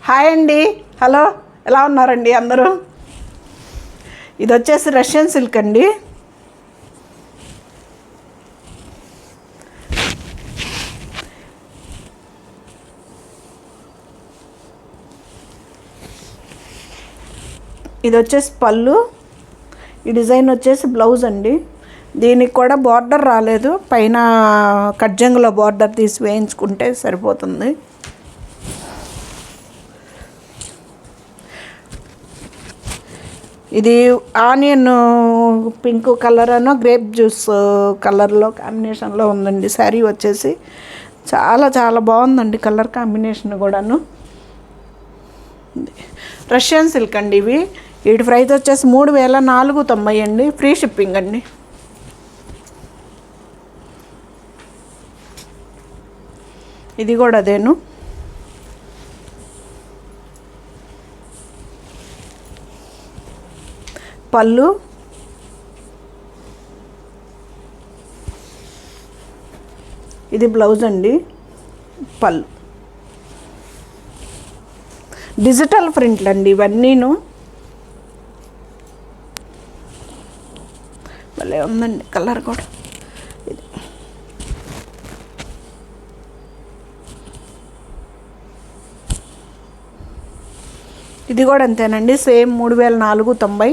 Hi అండి, hello, ఎలా ఉన్నారండి అందరూ? ఇది వచ్చేసి రష్యన్ సిల్క్ అండి. ఇది వచ్చేసి పళ్ళు, ఈ డిజైన్ వచ్చేసి బ్లౌజ్ అండి. దీనికి కూడా బార్డర్ రాలేదు, పైన కట్జంగులో బార్డర్ తీసి వేయించుకుంటే సరిపోతుంది. ఇది ఆనియన్ పింక్ కలర్ అనో గ్రేప్ జ్యూస్ కలర్లో కాంబినేషన్లో ఉందండి. శారీ వచ్చేసి చాలా చాలా బాగుందండి, కలర్ కాంబినేషన్ కూడాను. రష్యన్ సిల్క్ అండి ఇవి. వీటి ప్రైస్ వచ్చేసి 3490 అండి, ఫ్రీ షిప్పింగ్ అండి. ఇది కూడా అదేను. పళ్ళు, ఇది బ్లౌజ్ అండి. పళ్ళు డిజిటల్ ప్రింట్లు అండి ఇవన్నీను. భలే ఉందండి కలర్ కూడా. ఇది కూడా అంతేనండి, సేమ్ 3490.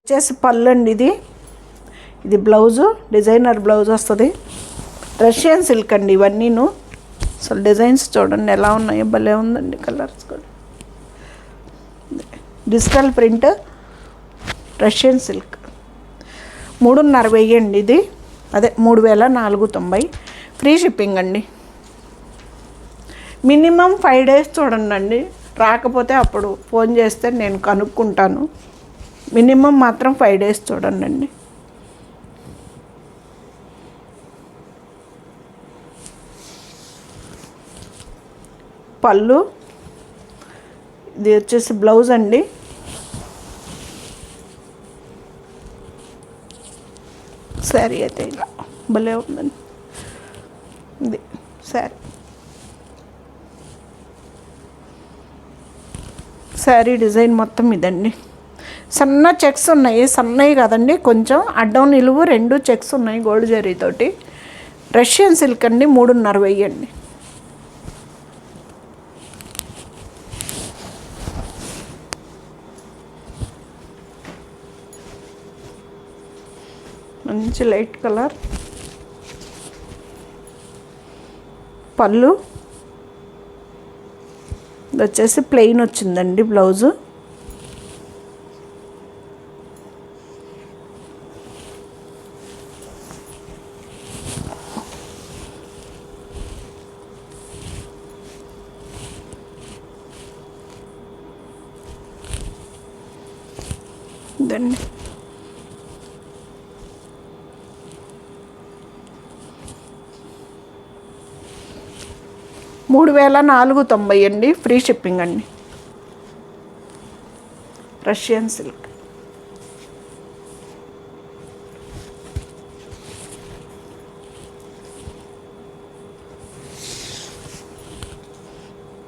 వచ్చేసి పళ్ళు అండి. ఇది బ్లౌజు, డిజైనర్ బ్లౌజ్ వస్తుంది. రష్యన్ సిల్క్ అండి ఇవన్నీను. అసలు డిజైన్స్ చూడండి ఎలా ఉన్నాయో, భలే ఉందండి కలర్స్ కూడా. డిజిటల్ ప్రింట్ రష్యన్ సిల్క్ 3,500 అండి. ఇది అదే 3490, ఫ్రీ షిప్పింగ్ అండి. మినిమం 5 days చూడండి, రాకపోతే అప్పుడు ఫోన్ చేస్తే నేను కనుక్కుంటాను. మినిమం మాత్రం 5 days చూడండి. పళ్ళు, ఇది వచ్చేసి బ్లౌజ్ అండి. శారీ అయితే ఇలా భలే ఉందండి. ఇది శారీ డిజైన్ మొత్తం ఇదండి. సన్న చెక్స్ ఉన్నాయి, సన్నవి కదండి, కొంచెం అడ్డం నిలువు 2 చెక్స్ ఉన్నాయి గోల్డ్ జరీతోటి. రష్యన్ సిల్క్ అండి, 3,500 అండి. మంచి లైట్ కలర్. పళ్ళు, ఇది వచ్చేసి ప్లెయిన్ వచ్చిందండి బ్లౌజు. ఇదండి. $3,490 అండి, ఫ్రీ షిప్పింగ్ అండి. Russian silk.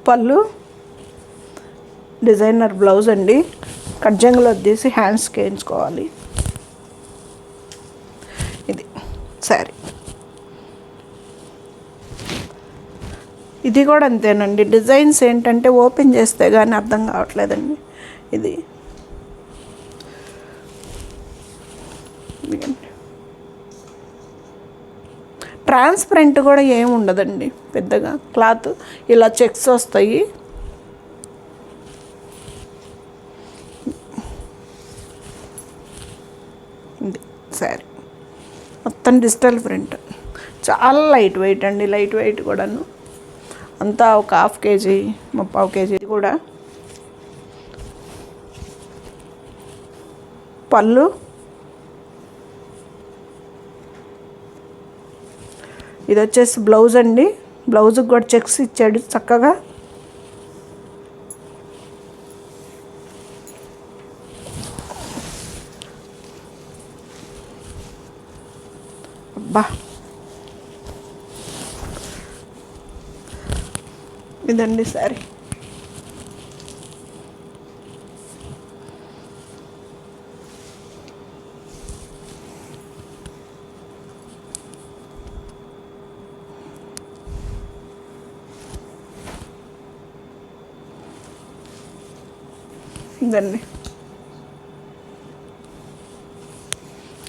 పళ్ళు, డిజైనర్ బ్లౌజ్ అండి. కట్జంగులో తీసి హ్యాండ్స్కి వేయించుకోవాలి. ఇది శారీ. ఇది కూడా అంతేనండి. డిజైన్స్ ఏంటంటే ఓపెన్ చేస్తే కానీ అర్థం కావట్లేదండి. ఇది ట్రాన్స్పరెంట్ కూడా ఏమి ఉండదండి పెద్దగా. క్లాత్ ఇలా చెక్స్ వస్తాయి. ఇది శారీ మొత్తం డిజిటల్ ప్రింట్, చాలా లైట్ వెయిట్ అండి. లైట్ వెయిట్ కూడాను. అంతా ఒక 1/2 kg 3/4 kg. ఇది కూడా పళ్ళు, ఇది వచ్చేసి బ్లౌజ్ అండి. బ్లౌజ్కి కూడా చెక్స్ ఇచ్చాడు చక్కగా. బా ఇదండి సారీ. ఇదండి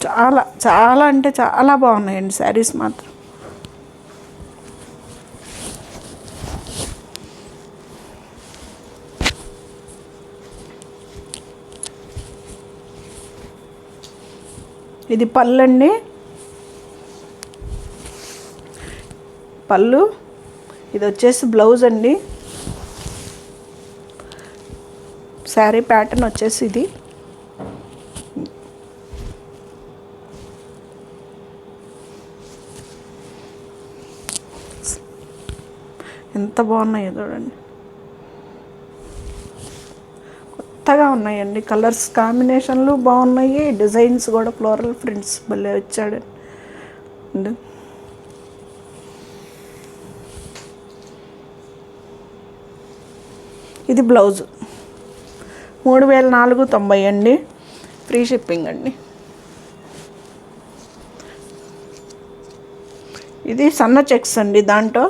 చాలా చాలా అంటే చాలా బాగున్నాయండి శారీస్ మాత్రం. ఇది పళ్ళు అండి, పళ్ళు. ఇది వచ్చేసి బ్లౌజ్ అండి. శారీ ప్యాటర్న్ వచ్చేసి ఇది. ఎంత బాగున్నాయో చూడండి, కొత్తగా ఉన్నాయండి. కలర్స్ కాంబినేషన్లు బాగున్నాయి, డిజైన్స్ కూడా ఫ్లోరల్ ప్రింట్స్ భలే వచ్చాడు. ఇది బ్లౌజు 3490 అండి, ఫ్రీ షిప్పింగ్ అండి. ఇది సన్న చెక్స్ అండి, దాంట్లో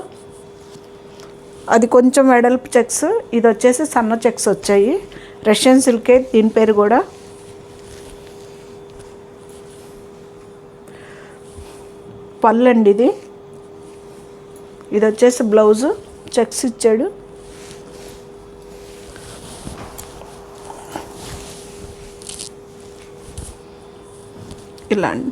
అది కొంచెం వెడల్పు చెక్స్, ఇది వచ్చేసి సన్న చెక్స్ వచ్చాయి. రష్యన్ సిల్కే దీని పేరు కూడా. పళ్ళు అండి ఇది. ఇది వచ్చేసి బ్లౌజు, చెక్స్ ఇచ్చాడు. ఇలా అండి.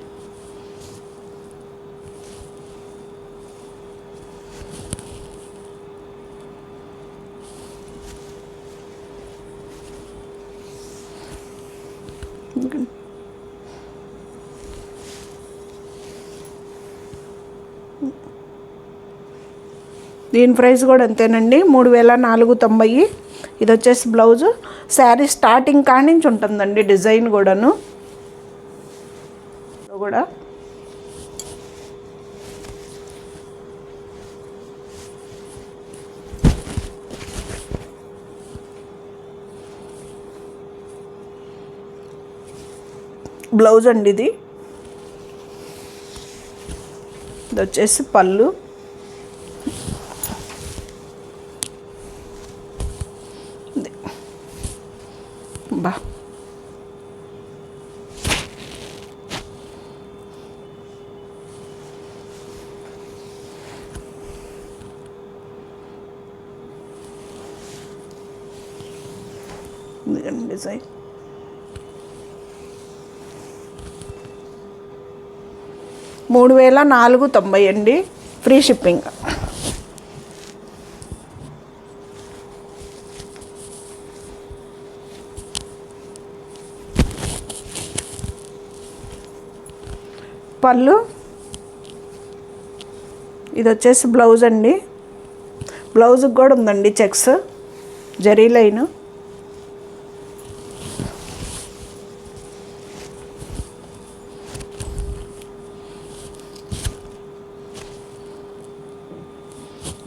దీని ప్రైస్ కూడా అంతేనండి, 3490. ఇది వచ్చేసి బ్లౌజు. శారీ స్టార్టింగ్ కాడి నుంచి ఉంటుందండి డిజైన్ కూడాను. కూడా బ్లౌజ్ అండి ఇది. ఇది వచ్చేసి పళ్ళు. బా డిజైన్. $3490 అండి, ఫ్రీ షిప్పింగ్. పళ్ళు. ఇది వచ్చేసి బ్లౌజ్ అండి. బ్లౌజ్కి కూడా ఉందండి చెక్స్, జరీ లైన్.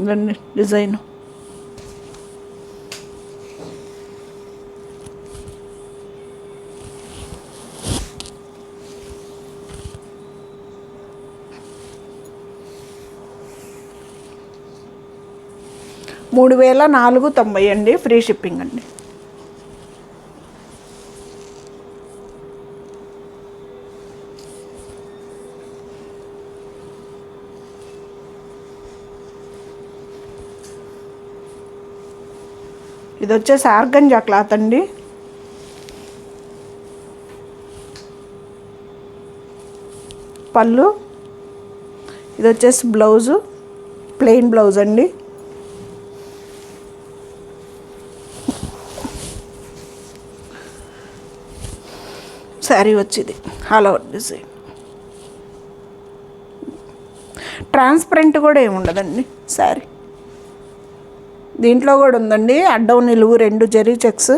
ఇవన్నీ డిజైన్. $3490 అండి, ఫ్రీ షిప్పింగ్ అండి. ఇది వచ్చేసి ఆర్గంజా క్లాత్ అండి. పళ్ళు. ఇది వచ్చేసి బ్లౌజు, ప్లెయిన్ బ్లౌజ్ అండి. శారీ వచ్చింది ఆల్ ఓవర్ డిజైన్. ట్రాన్స్పరెంట్ కూడా ఏమి ఉండదండి శారీ. దీంట్లో కూడా ఉందండి అడ్డం నిలువు 2 జరీ చెక్స్.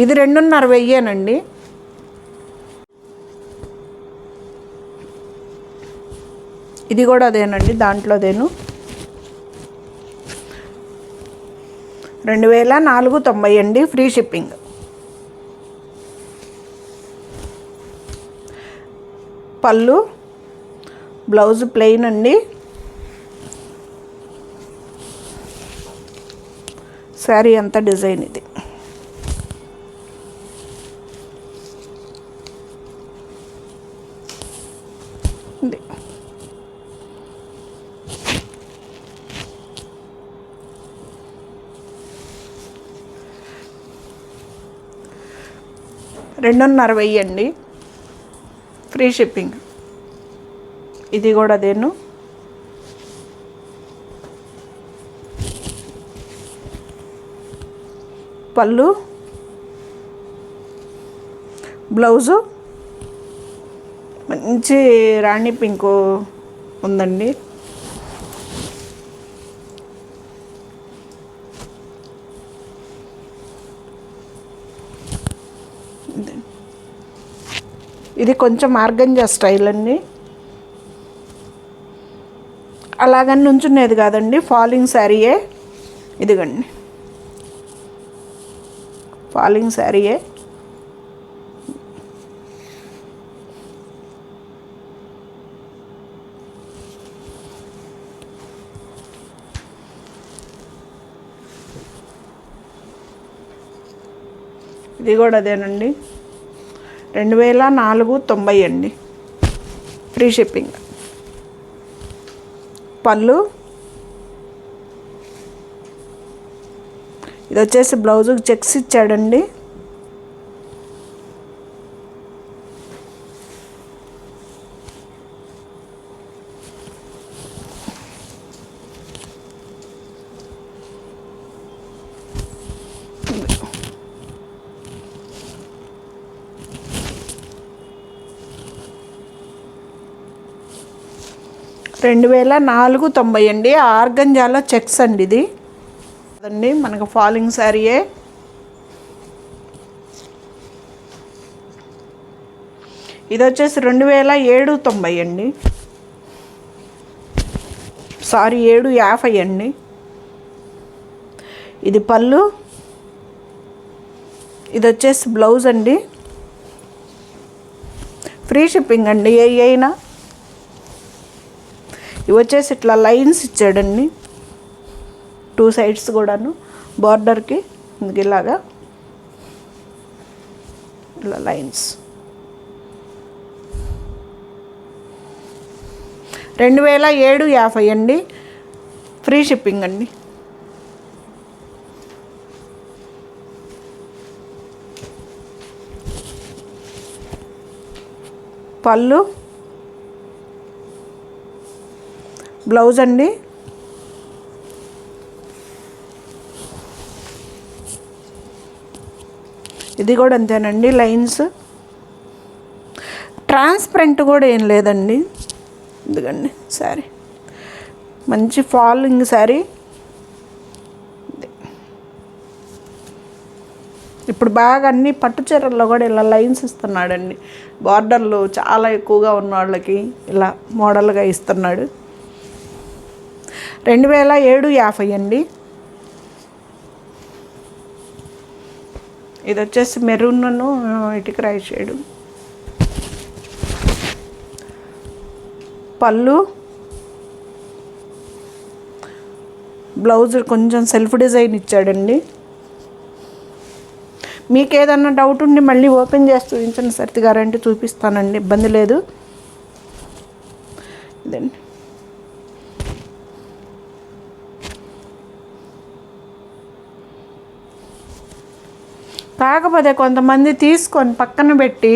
ఇది 2,500 వెయ్యేనండి. ఇది కూడా అదేనండి, దాంట్లోదేను. 2490 అండి, ఫ్రీ షిప్పింగ్. పళ్ళు, బ్లౌజ్ ప్లెయిన్ అండి. శారీ అంతా డిజైన్ ఇది. ఇది 2.5 అండి, ఫ్రీ షిప్పింగ్. ఇది కూడా అదేను. పళ్ళు, బ్లౌజు మంచి రాణి పింకు ఉందండి. ఇది కొంచెం ఆర్గంజా స్టైల్ అండి. అలాగని నుంచునేది కాదండి, ఫాలింగ్ శారీయే. ఇదిగండి, ఫాలింగ్ శారీయే. ఇది కూడా అదేనండి, 2490 అండి, ఫ్రీ షిప్పింగ్. పళ్ళు, ఇది వచ్చేసి బ్లౌజుకి చెక్స్ ఇచ్చాడండి. $2490 అండి, ఆర్గంజాలో చెక్స్ అండి. ఇది అదండి, మనకు ఫాలింగ్ శారీయే. ఇది వచ్చేసి 2790 అండి, సారీ 750 అండి. ఇది పళ్ళు, ఇది వచ్చేసి బ్లౌజ్ అండి, ఫ్రీ షిప్పింగ్ అండి. ఏ అయినా ఇవి వచ్చేసి ఇట్లా లైన్స్ ఇచ్చాడండి, 2 సైడ్స్ కూడాను బార్డర్కి ఇలాగా ఇలా లైన్స్. 2750 అండి, ఫ్రీ షిప్పింగ్ అండి. పళ్ళు, బ్లౌజ్ అండి. ఇది కూడా అంతేనండి, లైన్స్. ట్రాన్స్పరెంట్ కూడా ఏం లేదండి. ఇదిగండి శారీ, మంచి ఫాలింగ్ శారీ. ఇప్పుడు బాగా అన్ని పట్టు చీరల్లో కూడా ఇలా లైన్స్ ఇస్తున్నాడండి. బార్డర్లు చాలా ఎక్కువగా ఉన్న వాళ్ళకి ఇలా మోడల్గా ఇస్తున్నాడు. 2750 అండి. ఇది వచ్చేసి మెరూన్ను ఇటుక రాయి షేడు. పళ్ళు, బ్లౌజ్ కొంచెం సెల్ఫ్ డిజైన్ ఇచ్చాడండి. మీకు ఏదన్నా డౌట్ ఉండి మళ్ళీ ఓపెన్ చేసి చూపించండి సరితి గారంటే చూపిస్తానండి, ఇబ్బంది లేదు. ఇదండి, కాకపోతే కొంతమంది తీసుకొని పక్కన పెట్టి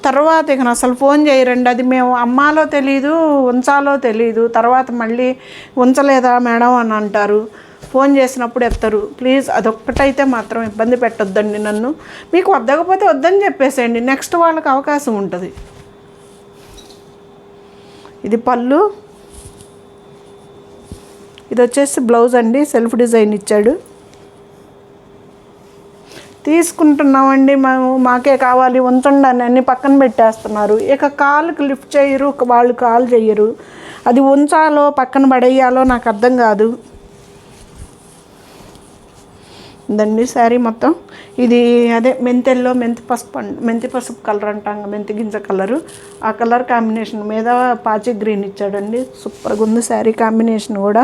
తర్వాత ఇక అసలు ఫోన్ చేయరండి. అది మేము అమ్మాలో తెలీదు, ఉంచాలో తెలీదు. తర్వాత మళ్ళీ ఉంచలేదా మేడం అని అంటారు. ఫోన్ చేసినప్పుడు ఎత్తరు. ప్లీజ్ అదొక్కటైతే మాత్రం ఇబ్బంది పెట్టొద్దండి నన్ను. మీకు వద్దకపోతే వద్దని చెప్పేసేయండి, నెక్స్ట్ వాళ్ళకి అవకాశం ఉంటుంది. ఇది పళ్ళు, ఇది వచ్చేసి బ్లౌజ్ అండి, సెల్ఫ్ డిజైన్ ఇచ్చాడు. తీసుకుంటున్నామండి మేము, మాకే కావాలి ఉంచండి అని అన్ని పక్కన పెట్టేస్తున్నారు. ఇక కాలుకి లిఫ్ట్ చేయరు, వాళ్ళు కాల్ చేయరు. అది ఉంచాలో పక్కన పడేయాలో నాకు అర్థం కాదు. ఇదండి శారీ మొత్తం. ఇది అదే మెంతెల్లో మెంతి పసుపు కలర్ అంటాం, మెంతి గింజ కలరు. ఆ కలర్ కాంబినేషన్ మీద పాచి గ్రీన్ ఇచ్చాడండి. సూపర్గా ఉంది శారీ కాంబినేషన్ కూడా.